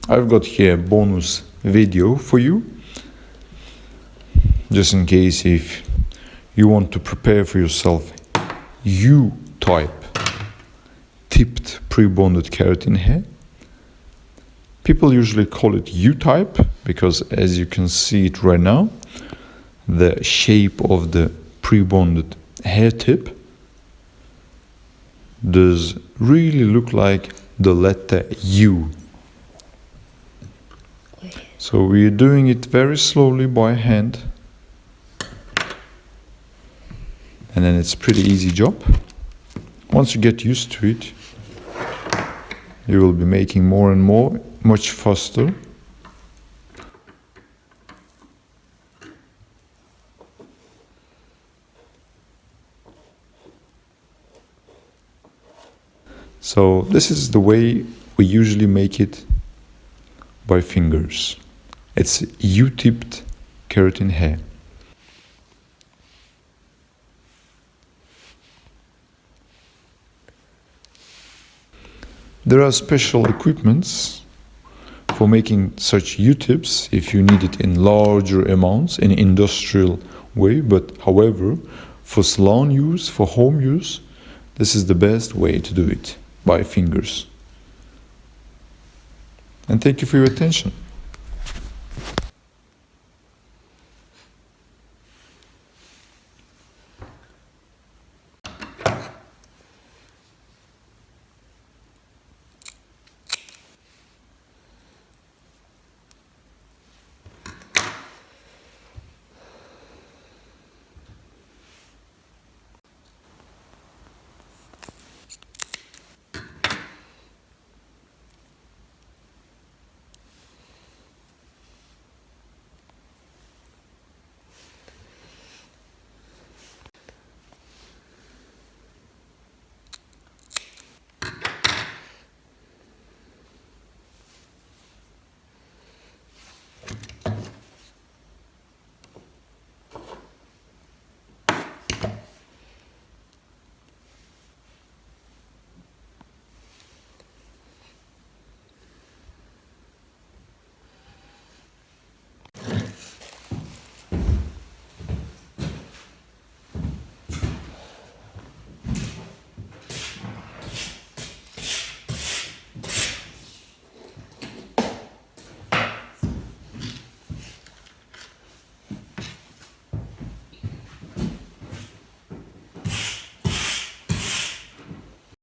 I've got here a bonus video for you, just in case if you want to prepare for yourself U-type tipped pre-bonded keratin hair. People usually call it U-type because, as you can see it right now, the shape of the pre-bonded hair tip does really look like the letter U. So we're doing it very slowly by hand, and then it's a pretty easy job. Once you get used to it, you will be making more and more, much faster. So this is the way we usually make it by fingers. It's U-tipped keratin hair. There are special equipments for making such U-tips if you need it in larger amounts in an industrial way, but however, for salon use, for home use, this is the best way to do it, by fingers. And thank you for your attention.